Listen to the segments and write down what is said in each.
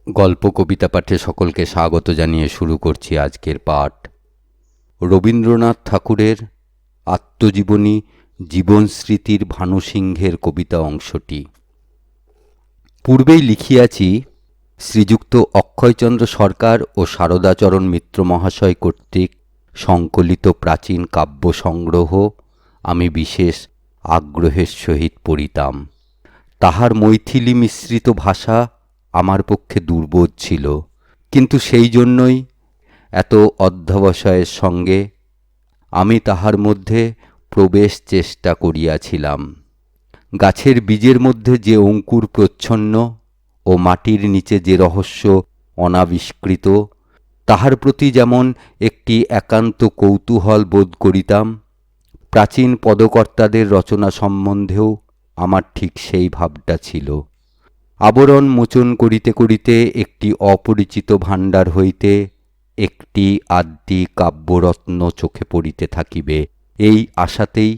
গল্প কবিতা পাঠে সকলকে স্বাগত জানিয়ে শুরু করছি আজকের পাঠ। রবীন্দ্রনাথ ঠাকুরের আত্মজীবনী জীবনস্মৃতির ভানুসিংহের কবিতা অংশটি। পূর্বেই লিখিয়াছি, শ্রীযুক্ত অক্ষয়চন্দ্র সরকার ও সারদাচরণ মিত্র মহাশয় কর্তৃক সংকলিত প্রাচীন কাব্য সংগ্রহ আমি বিশেষ আগ্রহের সহিত পড়িতাম। তাহার মৈথিলী মিশ্রিত ভাষা আমার পক্ষে দুর্বোধ ছিল, কিন্তু সেই জন্যই এত অধ্যবসায়ের সঙ্গে আমি তাহার মধ্যে প্রবেশ চেষ্টা করিয়াছিলাম। গাছের বীজের মধ্যে যে অঙ্কুর প্রচ্ছন্ন ও মাটির নিচে যে রহস্য অনাবিষ্কৃত, তাহার প্রতি যেমন একটি একান্ত কৌতূহল বোধ করিতাম, প্রাচীন পদকর্তাদের রচনা সম্বন্ধেও আমার ঠিক সেই ভাবটা ছিল। আবরণ মোচন করিতে করিতে একটি অপরিচিত ভাণ্ডার হইতে একটি আদ্যি কাব্যরত্ন চোখে পড়িতে থাকিবে, এই আশাতেই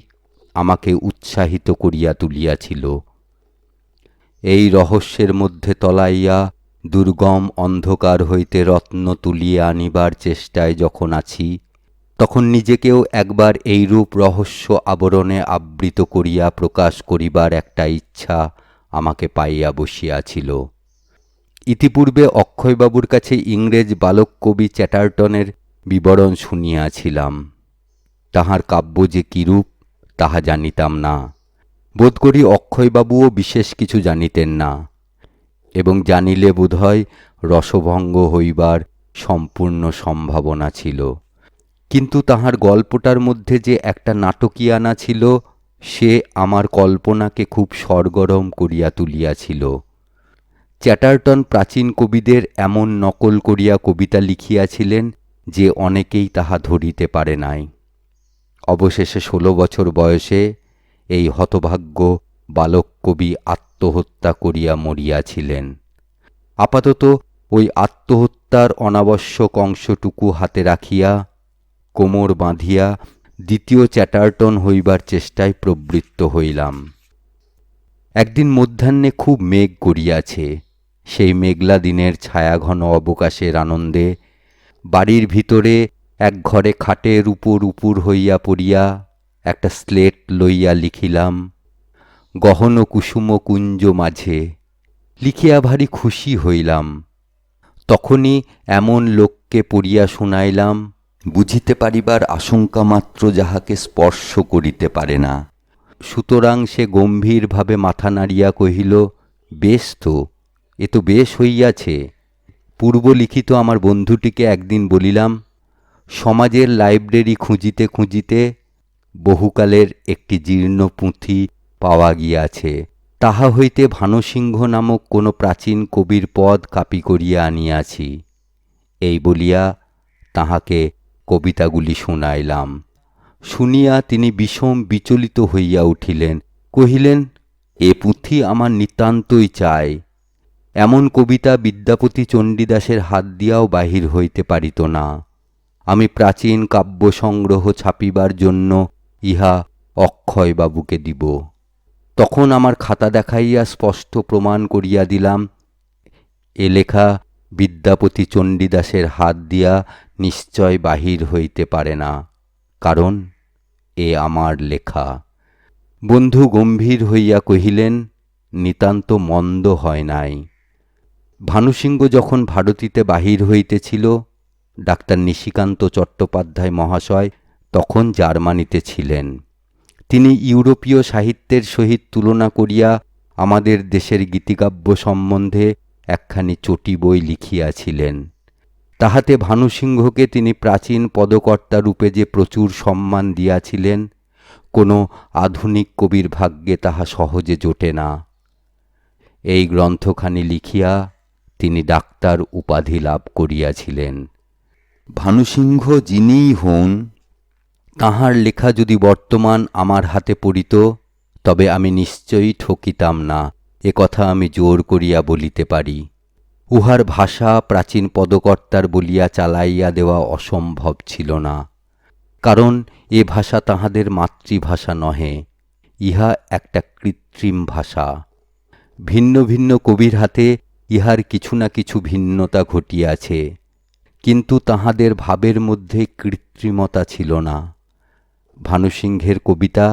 আমাকে উৎসাহিত করিয়া তুলিয়াছিল। এই রহস্যের মধ্যে তলাইয়া দুর্গম অন্ধকার হইতে রত্ন তুলিয়া আনিবার চেষ্টায় যখন আছি, তখন নিজেকেও একবার এইরূপ রহস্য আবরণে আবৃত করিয়া প্রকাশ করিবার একটা ইচ্ছা আমাকে পাইয়া বসিয়াছিল। ইতিপূর্বে অক্ষয়বাবুর কাছে ইংরেজ বালক কবি চ্যাটার্টনের বিবরণ শুনিয়াছিলাম। তাহার কাব্য যে কিরূপ তাহা জানিতাম না। বোধ করি অক্ষয়বাবুও বিশেষ কিছু জানিতেন না, এবং জানিলে বোধহয় রসভঙ্গ হইবার সম্পূর্ণ সম্ভাবনা ছিল। কিন্তু তাহার গল্পটার মধ্যে যে একটা নাটকীয়ানা ছিল, সে আমার কল্পনাকে খুব সরগরম করিয়া তুলিয়াছিল। চ্যাটার্টন প্রাচীন কবিদের এমন নকল করিয়া কবিতা লিখিয়াছিলেন যে অনেকেই তাহা ধরিতে পারে নাই। অবশেষে 16 বছর বয়সে এই হতভাগ্য বালক কবি আত্মহত্যা করিয়া মরিয়াছিলেন। আপাতত ওই আত্মহত্যার অনাবশ্যক অংশটুকু হাতে রাখিয়া কোমর বাঁধিয়া দ্বিতীয় চ্যাটার্টন হইবার চেষ্টায় প্রবৃত্ত হইলাম। একদিন মধ্যাহ্নে খুব মেঘ করিয়াছে। সেই মেঘলা দিনের ছায়াঘন অবকাশের আনন্দে বাড়ির ভিতরে এক ঘরে খাটের উপর উপুর হইয়া পড়িয়া একটা স্লেট লইয়া লিখিলাম, গহন কুসুম কুঞ্জ মাঝে। লিখিয়া ভারী খুশি হইলাম। তখনই এমন লোককে পড়িয়া শুনাইলাম, বুঝিতে পারিবার আশঙ্কা মাত্র যাহাকে স্পর্শ করিতে পারে না। সুতরাং সে গম্ভীরভাবে মাথা নাড়িয়া কহিল, বেশ তো, এ তো বেশ হইয়াছে। পূর্বলিখিত আমার বন্ধুটিকে একদিন বলিলাম, সমাজের লাইব্রেরি খুঁজিতে খুঁজিতে বহুকালের একটি জীর্ণ পুঁথি পাওয়া গিয়াছে। তাহা হইতে ভানুসিংহ নামক কোনো প্রাচীন কবির পদ কাপি করিয়া আনিয়াছি। এই বলিয়া তাহাকে কবিতাগুলি শুনাইলাম। শুনিয়া তিনি বিষম বিচলিত হইয়া উঠিলেন। কহিলেন, এ পুঁথি আমার নিতান্তই চাই। এমন কবিতা বিদ্যাপতি চণ্ডীদাসের হাত দিয়াও বাহির হইতে পারিত না। আমি প্রাচীন কাব্য সংগ্রহ ছাপিবার জন্য ইহা অক্ষয়বাবুকে দিব। তখন আমার খাতা দেখাইয়া স্পষ্ট প্রমাণ করিয়া দিলাম, এ লেখা বিদ্যাপতি চণ্ডীদাসের হাত দিয়া নিশ্চয় বাহির হইতে পারে না, কারণ এ আমার লেখা। বন্ধু গম্ভীর হইয়া কহিলেন, নিতান্ত মন্দ হয় নাই। ভানুসিংহ যখন ভারতীতে বাহির হইতেছিল, ডাক্তার নিশিকান্ত চট্টোপাধ্যায় মহাশয় তখন জার্মানিতে ছিলেন। তিনি ইউরোপীয় সাহিত্যের সহিত তুলনা করিয়া আমাদের দেশের গীতিকাব্য সম্বন্ধে একখানি চটি বই লিখিয়াছিলেন। তাহাতে ভানুসিংহকে তিনি প্রাচীন পদকর্তা রূপে যে প্রচুর সম্মান দিয়াছিলেন, কোনো আধুনিক কবির ভাগ্যে তাহা সহজে জোটে না। এই গ্রন্থখানি লিখিয়া তিনি ডাক্তার উপাধি লাভ করিয়াছিলেন। ভানুসিংহ যিনিই হন, তাঁহার লেখা যদি বর্তমান আমার হাতে পড়িত, তবে আমি নিশ্চয়ই ঠকিতাম না, এ কথা আমি জোর করিয়া বলিতে পারি। উহার ভাষা প্রাচীন পদকর্তার বলিয়া চালাইয়া দেওয়া অসম্ভব ছিল না, কারণ এ ভাষা তাহাদের মাতৃভাষা নহে, ইহা একটা কৃত্রিম ভাষা। ভিন্ন ভিন্ন কবির হাতে ইহার কিছু না কিছু ভিন্নতা ঘটিয়াছে, কিন্তু তাহাদের ভাবের মধ্যে কৃত্রিমতা ছিল না। ভানুসিংহের কবিতা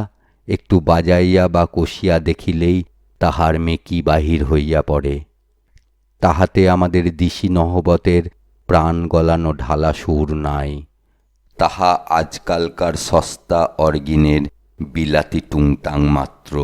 একটু বাজাইয়া বা কষিয়া দেখিলেই তাহার মেকি বাহির হইয়া পড়ে। তাহাতে আমাদের দিশি নহবতের প্রাণ গলানো ঢালা সুর নাই, তাহা আজকালকার সস্তা অর্গিনের বিলাতি টুংটাং মাত্র।